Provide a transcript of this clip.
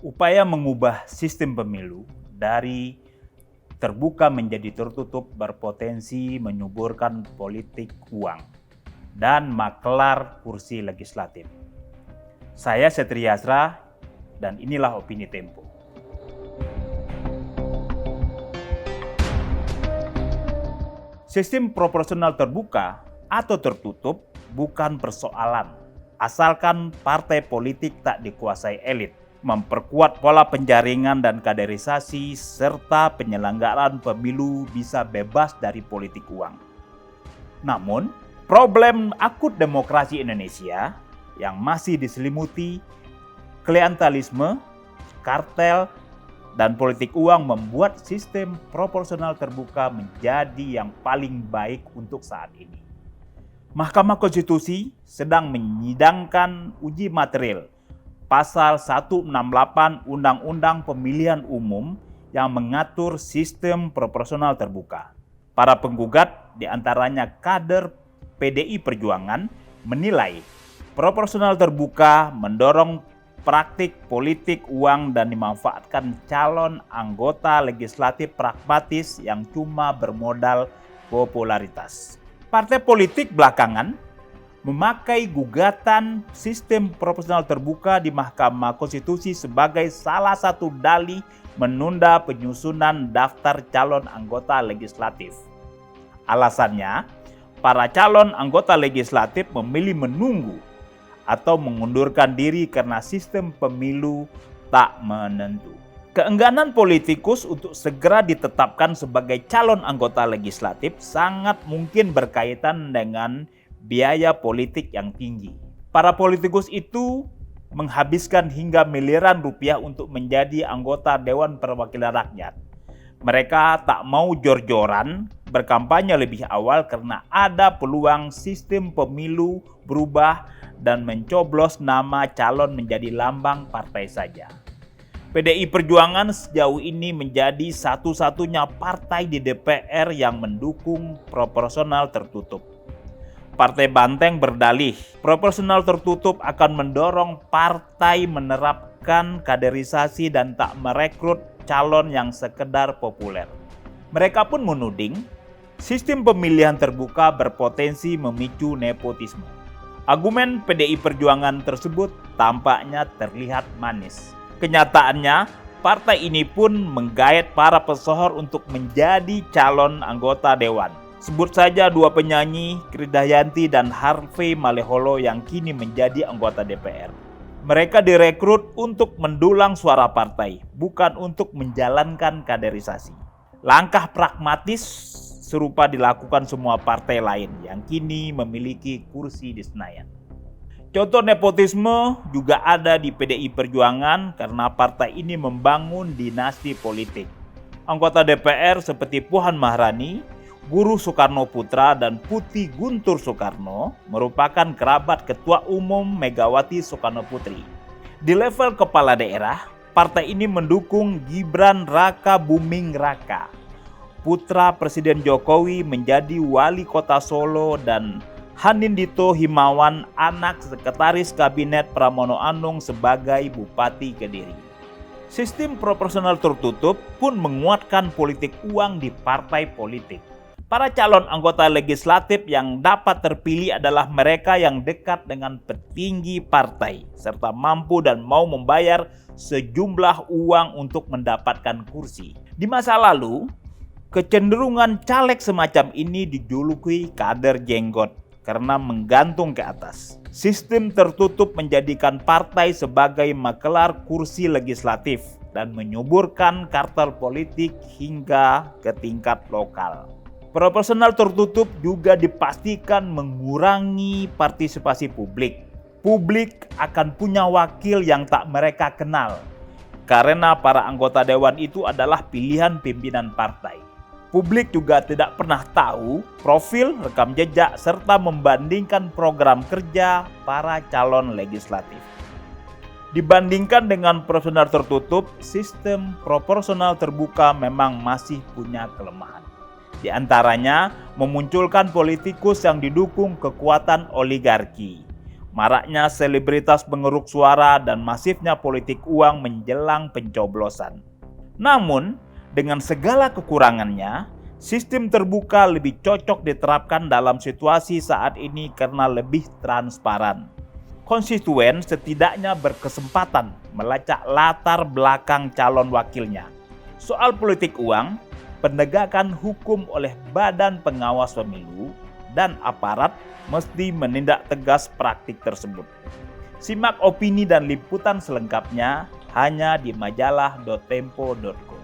Upaya mengubah sistem pemilu dari terbuka menjadi tertutup berpotensi menyuburkan politik uang dan makelar kursi legislatif. Saya Setria Asra dan inilah Opini Tempo. Sistem proporsional terbuka atau tertutup bukan persoalan, asalkan partai politik tak dikuasai elit, memperkuat pola penjaringan dan kaderisasi, serta penyelenggaraan pemilu bisa bebas dari politik uang. Namun, problem akut demokrasi Indonesia yang masih diselimuti klientelisme, kartel, dan politik uang membuat sistem proporsional terbuka menjadi yang paling baik untuk saat ini. Mahkamah Konstitusi sedang menyidangkan uji material Pasal 168 Undang-Undang Pemilihan Umum yang mengatur sistem proporsional terbuka. Para penggugat, diantaranya kader PDI Perjuangan, menilai proporsional terbuka mendorong praktik politik uang dan dimanfaatkan calon anggota legislatif pragmatis yang cuma bermodal popularitas. Partai politik belakangan memakai gugatan sistem proporsional terbuka di Mahkamah Konstitusi sebagai salah satu dalih menunda penyusunan daftar calon anggota legislatif. Alasannya, para calon anggota legislatif memilih menunggu atau mengundurkan diri karena sistem pemilu tak menentu. Keengganan politikus untuk segera ditetapkan sebagai calon anggota legislatif sangat mungkin berkaitan dengan biaya politik yang tinggi. Para politikus itu menghabiskan hingga miliaran rupiah untuk menjadi anggota Dewan Perwakilan Rakyat. Mereka tak mau jor-joran berkampanye lebih awal karena ada peluang sistem pemilu berubah dan mencoblos nama calon menjadi lambang partai saja. PDI Perjuangan sejauh ini menjadi satu-satunya partai di DPR yang mendukung proporsional tertutup. Partai Banteng berdalih, proporsional tertutup akan mendorong partai menerapkan kaderisasi dan tak merekrut calon yang sekedar populer. Mereka pun menuding, sistem pemilihan terbuka berpotensi memicu nepotisme. Argumen PDI Perjuangan tersebut tampaknya terlihat manis. Kenyataannya, partai ini pun menggait para pesohor untuk menjadi calon anggota dewan. Sebut saja dua penyanyi, Krisdayanti dan Harvey Maleholo yang kini menjadi anggota DPR. Mereka direkrut untuk mendulang suara partai, bukan untuk menjalankan kaderisasi. Langkah pragmatis serupa dilakukan semua partai lain yang kini memiliki kursi di Senayan. Contoh nepotisme juga ada di PDI Perjuangan karena partai ini membangun dinasti politik. Anggota DPR seperti Puan Maharani, Guru Soekarno Putra, dan Putih Guntur Soekarno merupakan kerabat Ketua Umum Megawati Soekarno Putri. Di level kepala daerah, partai ini mendukung Gibran Raka Buming Raka, putra Presiden Jokowi, menjadi wali kota Solo, dan Hanindito Himawan, anak sekretaris kabinet Pramono Anung, sebagai Bupati Kediri. Sistem proporsional tertutup pun menguatkan politik uang di partai politik. Para calon anggota legislatif yang dapat terpilih adalah mereka yang dekat dengan petinggi partai, serta mampu dan mau membayar sejumlah uang untuk mendapatkan kursi. Di masa lalu, kecenderungan caleg semacam ini dijuluki kader jenggot karena menggantung ke atas. Sistem tertutup menjadikan partai sebagai makelar kursi legislatif dan menyuburkan kartel politik hingga ke tingkat lokal. Proporsional tertutup juga dipastikan mengurangi partisipasi publik. Publik akan punya wakil yang tak mereka kenal, karena para anggota dewan itu adalah pilihan pimpinan partai. Publik juga tidak pernah tahu profil, rekam jejak, serta membandingkan program kerja para calon legislatif. Dibandingkan dengan proporsional tertutup, sistem proporsional terbuka memang masih punya kelemahan. Di antaranya, memunculkan politikus yang didukung kekuatan oligarki, maraknya selebritas mengeruk suara dan masifnya politik uang menjelang pencoblosan. Namun, dengan segala kekurangannya, sistem terbuka lebih cocok diterapkan dalam situasi saat ini karena lebih transparan. Konstituen setidaknya berkesempatan melacak latar belakang calon wakilnya. Soal politik uang, penegakan hukum oleh Badan Pengawas Pemilu dan aparat mesti menindak tegas praktik tersebut. Simak opini dan liputan selengkapnya hanya di majalah.tempo.co.